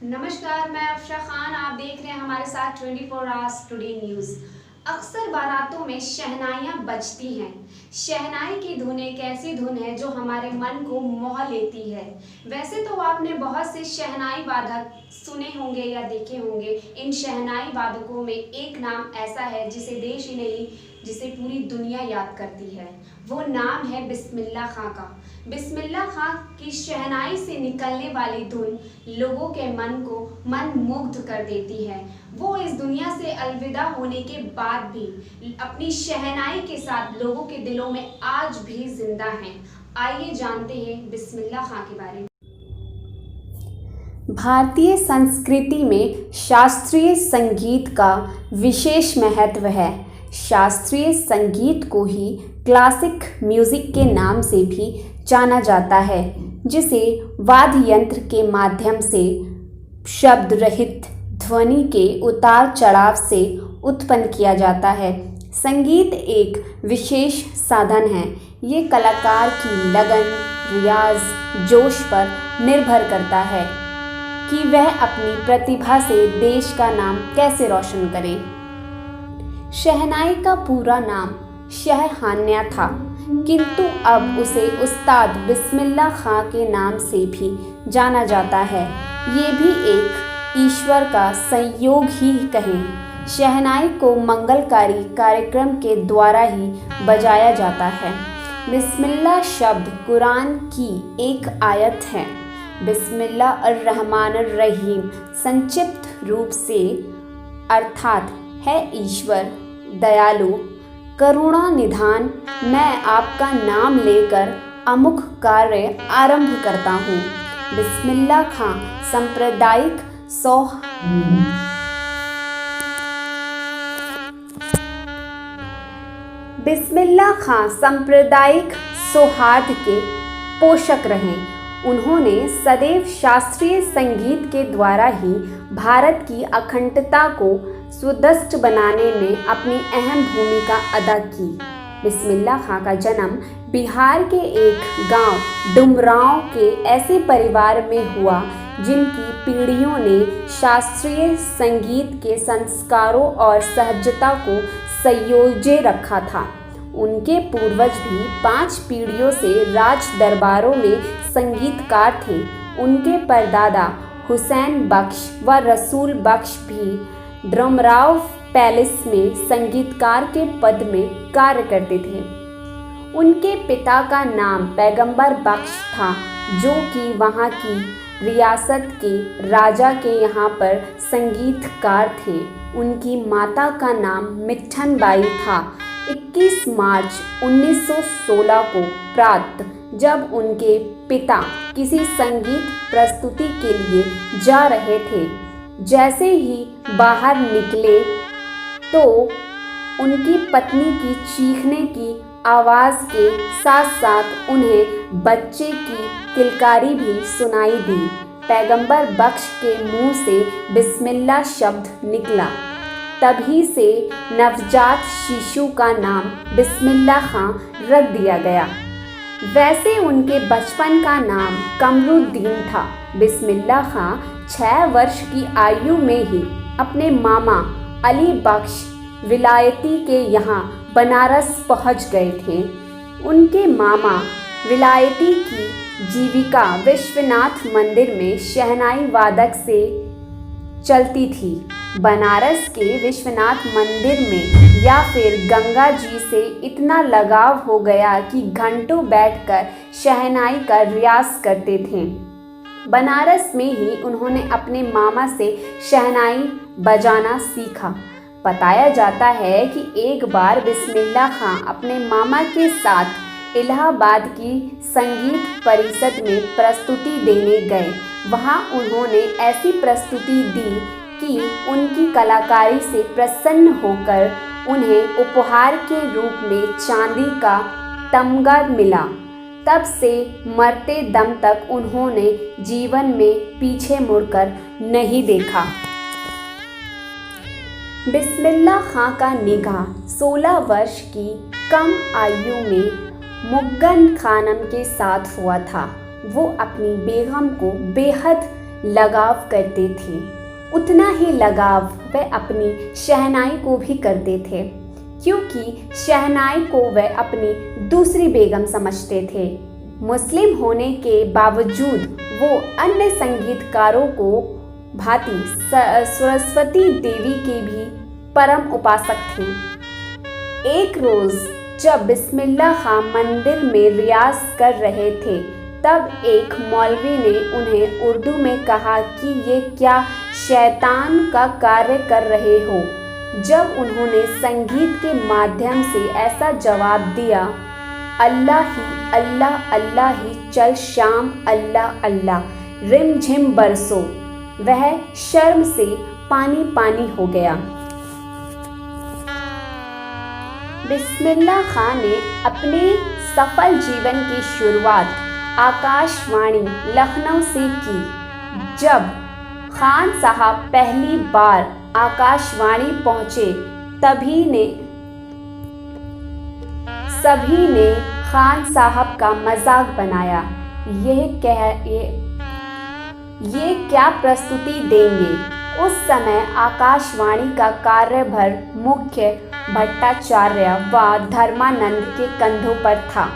नमस्कार, मैं अफशा खान। आप देख रहे हैं हमारे साथ 24 आवर्स टुडे न्यूज़। अक्सर बारातों में शहनाइयाँ बजती हैं। शहनाई की धुन एक ऐसी धुन है जो हमारे मन को मोह लेती है। वैसे तो आपने बहुत से शहनाई वादक सुने होंगे या देखे होंगे। इन शहनाई वादकों में एक नाम ऐसा है जिसे देश ही नहीं, जिसे पूरी दुनिया याद करती है। वो नाम है बिस्मिल्लाह खां का। बिस्मिल्लाह खां की शहनाई से निकलने वाली धुन लोगों के मन को मंत्रमुग्ध कर देती है। वो इस दुनिया से अलविदा होने के बाद भी अपनी शहनाई के साथ लोगों के दिलों में आज भी जिंदा हैं। आइए जानते हैं बिस्मिल्लाह खां के बारे में। भारतीय संस्कृति में शास्त्रीय संगीत का विशेष महत्व है। शास्त्रीय संगीत को ही क्लासिक म्यूजिक के नाम से भी जाना जाता है, जिसे वाद्य यंत्र के माध्यम से शब्द रहित ध्वनि के उतार चढ़ाव से उत्पन्न किया जाता है। संगीत एक विशेष साधन है। ये कलाकार की लगन, रियाज, जोश पर निर्भर करता है कि वह अपनी प्रतिभा से देश का नाम कैसे रोशन करे। शहनाई का पूरा नाम शहहान्या था, किंतु अब उसे उस्ताद बिस्मिल्लाह खां के नाम से भी जाना जाता है। ये भी एक ईश्वर का संयोग ही कहें। शहनाई को मंगलकारी कार्यक्रम के द्वारा ही बजाया जाता है। बिस्मिल्लाह शब्द कुरान की एक आयत है। बिस्मिल्लाह अर्रहमानिर रहीम संक्षिप्त रूप से अर्थात है ईश्वर दयालु करुणा निधान। मैं आपका नाम लेकर अमुक कार्य आरंभ करता हूँ। बिस्मिल्लाह खां सांप्रदायिक बिस्मिल्लाह खां सांप्रदायिक सौहार्द के पोषक रहे। उन्होंने सदैव शास्त्रीय संगीत के द्वारा ही भारत की अखंडता को सुदृढ़ बनाने में अपनी अहम भूमिका अदा की। बिस्मिल्लाह खां का जन्म बिहार के एक गांव डुमरांव के ऐसे परिवार में हुआ जिनकी पीढ़ियों ने शास्त्रीय संगीत के संस्कारों और सहजता को संयोजे रखा था। उनके पूर्वज भी 5 पीढ़ियों से राज दरबारों में संगीतकार थे। उनके परदादा हुसैन बख्श व रसूल बख्श भी डुमरांव पैलेस में संगीतकार के पद में कार्य करते थे। उनके पिता का नाम पैगंबर बख्श था, जो कि वहाँ की रियासत के राजा के यहाँ पर संगीतकार थे। उनकी माता का नाम मिट्ठन बाई था। 21 मार्च 1916 को प्रातः जब उनके पिता किसी संगीत प्रस्तुति के लिए जा रहे थे, जैसे ही बाहर निकले तो उनकी पत्नी की चीखने की आवाज़ के साथ साथ उन्हें बच्चे की किलकारी भी सुनाई दी। पैगंबर बख्श के मुंह से बिस्मिल्लाह शब्द निकला। तभी से नवजात शिशु का नाम बिस्मिल्लाह खां रख दिया गया। वैसे उनके बचपन का नाम कमरुद्दीन था। बिस्मिल्लाह खां 6 वर्ष की आयु में ही अपने मामा अली बख्श विलायती के यहाँ बनारस पहुँच गए थे। उनके मामा विलायती की जीविका विश्वनाथ मंदिर में शहनाई वादक से चलती थी। बनारस के विश्वनाथ मंदिर में या फिर गंगा जी से इतना लगाव हो गया कि घंटों बैठकर शहनाई का रियाज करते थे। बनारस में ही उन्होंने अपने मामा से शहनाई बजाना सीखा। बताया जाता है कि एक बार बिस्मिल्लाह खां अपने मामा के साथ इलाहाबाद की संगीत परिषद में प्रस्तुति देने गए। वहां उन्होंने ऐसी प्रस्तुति दी कि उनकी कलाकारी से प्रसन्न होकर उन्हें उपहार के रूप में चांदी का तमगा मिला। तब से मरते दम तक उन्होंने जीवन में पीछे मुड़कर नहीं देखा। बिस्मिल्लाह खां का निकाह 16 वर्ष की कम आयु में मुग्गन खानम के साथ हुआ था। वो अपनी बेगम को बेहद लगाव करते थे, उतना ही लगाव वह अपनी शहनाई को भी करते थे, क्योंकि शहनाई को वह अपनी दूसरी बेगम समझते थे। मुस्लिम होने के बावजूद वो अन्य संगीतकारों को भांति सरस्वती देवी के भी परम उपासक थे। एक रोज़ जब बिस्मिल्लाह खां मंदिर में रियाज कर रहे थे, तब एक मौलवी ने उन्हें उर्दू में कहा कि ये क्या शैतान का कार्य कर रहे हो। जब उन्होंने संगीत के माध्यम से ऐसा जवाब दिया, अल्लाह ही अल्लाह, अल्लाह ही चल शाम, अल्लाह अल्लाह, रिम झिम बरसो, वह शर्म से पानी पानी हो गया। बिस्मिल्लाह खां ने अपने सफल जीवन की शुरुआत आकाशवाणी लखनऊ से की। जब खान साहब पहली बार आकाशवाणी पहुंचे, सभी ने खान साहब का मजाक बनाया। ये क्या प्रस्तुति देंगे। उस समय आकाशवाणी का कार्यभार मुख्य भट्टाचार्य व धर्मानंद के कंधों पर था।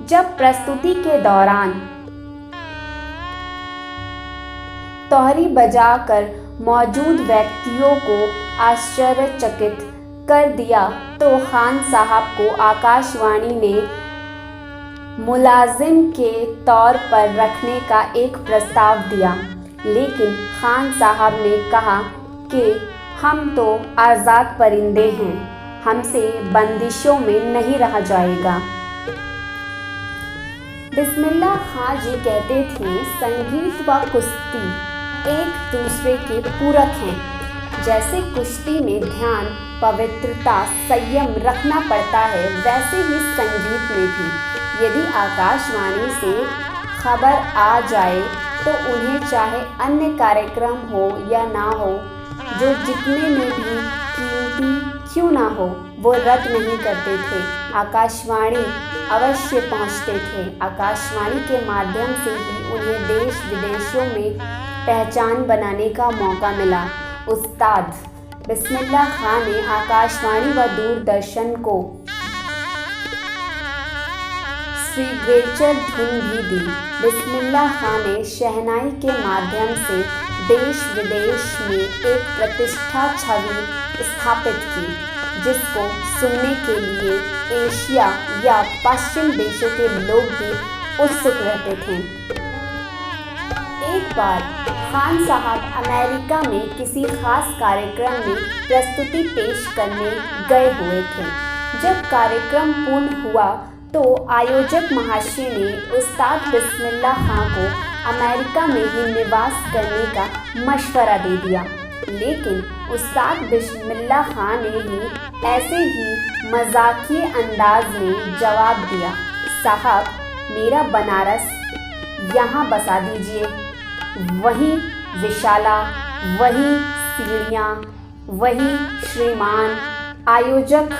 जब प्रस्तुति के दौरान तोहरी बजाकर मौजूद व्यक्तियों को आश्चर्यचकित कर दिया, तो खान साहब को आकाशवाणी ने मुलाजिम के तौर पर रखने का एक प्रस्ताव दिया, लेकिन खान साहब ने कहा कि हम तो आज़ाद परिंदे हैं, हमसे बंदिशों में नहीं रहा जाएगा। बिस्मिल्लाह खां जी कहते थे, संगीत व कुश्ती एक दूसरे के पूरक हैं। जैसे कुश्ती में ध्यान, पवित्रता, संयम रखना पड़ता है, वैसे ही संगीत में भी। यदि आकाशवाणी से खबर आ जाए तो उन्हें चाहे अन्य कार्यक्रम हो या ना हो, जो जितने में भी कीमती क्यों ना हो, वो रद्द नहीं करते थे। आकाशवाणी अवश्य पहुंचते थे। आकाशवाणी के माध्यम से ही उन्हें देश विदेशों में पहचान बनाने का मौका मिला। उस्ताद बिस्मिल्लाह खां ने आकाशवाणी व दूरदर्शन को सिग्नेचर धुन भी दी। बिस्मिल्लाह खां ने शहनाई के माध्यम से देश विदेश में एक प्रतिष्ठा छवि स्थापित की, जिसको सुनने के लिए एशिया या पश्चिम देशों के लोग भी उत्सुक रहते थे। एक बार खान साहब अमेरिका में किसी खास कार्यक्रम में प्रस्तुति पेश करने गए हुए थे। जब कार्यक्रम पूर्ण हुआ तो आयोजक महाशय ने उस्ताद बिस्मिल्लाह खां को अमेरिका में ही निवास करने का मशवरा दे दिया, लेकिन उस्ताद बिस्मिल्लाह खां ने ही ऐसे ही मजाकिये अंदाज में जवाब दिया, साहब मेरा बनारस यहाँ बसा दीजिए, वही विशाला, वही सीढ़ियाँ, वही श्रीमान। आयोजक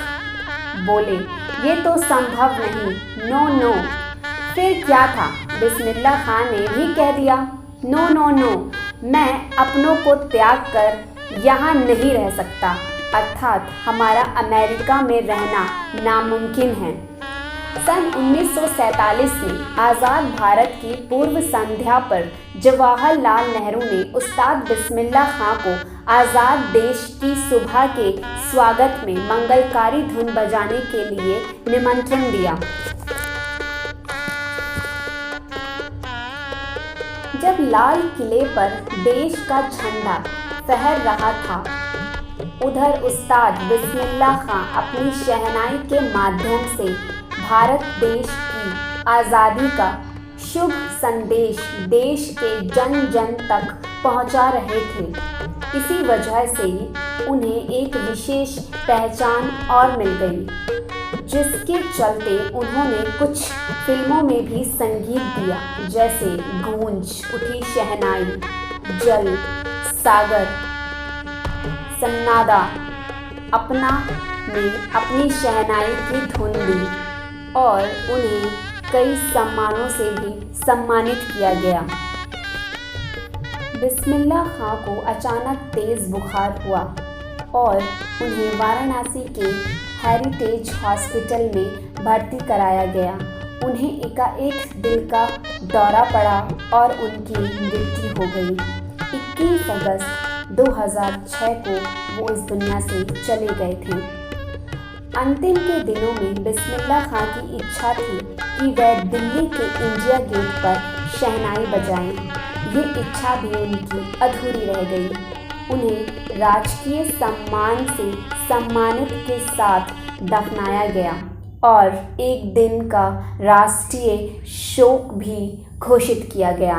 बोले, ये तो संभव नहीं, नो नो। फिर क्या था, बिस्मिल्लाह खां ने भी कह दिया, नो नो नो, मैं अपनों को त्याग कर यहाँ नहीं रह सकता, अर्थात हमारा अमेरिका में रहना नामुमकिन है। सन 1947 में आज़ाद भारत की पूर्व संध्या पर जवाहरलाल नेहरू ने उस्ताद बिस्मिल्लाह खां को आज़ाद देश की सुबह के स्वागत में मंगलकारी धुन बजाने के लिए निमंत्रण दिया। जब लाल किले पर देश का झंडा फहर रहा था, उधर उस्ताद बिस्मिल्लाह खां अपनी शहनाई के माध्यम से भारत देश की आज़ादी का शुभ संदेश देश के जन जन तक पहुंचा रहे थे। इसी वजह से उन्हें एक विशेष पहचान और मिल गई, जिसके चलते उन्होंने कुछ फिल्मों में भी संगीत दिया, जैसे गूंज उठी शहनाई, जल, सागर, सन्नादा। अपना में अपनी शहनाई की धुन दी और उन्हें कई सम्मानों से भी सम्मानित किया गया। बिस्मिल्लाह खां को अचानक तेज़ बुखार हुआ और उन्हें वाराणसी के हेरिटेज हॉस्पिटल में भर्ती कराया गया। उन्हें एकाएक दिल का दौरा पड़ा और उनकी मृत्यु हो गई। 21 अगस्त 2006 को वो इस दुनिया से चले गए थे। अंतिम के दिनों में बिस्मिल्लाह खां की इच्छा थी कि वह दिल्ली के इंडिया गेट पर शहनाई बजाएं। ये इच्छा भी उनकी अधूरी रह गई। उन्हें राजकीय सम्मान से सम्मानित के साथ दफनाया गया और एक दिन का राष्ट्रीय शोक भी घोषित किया गया।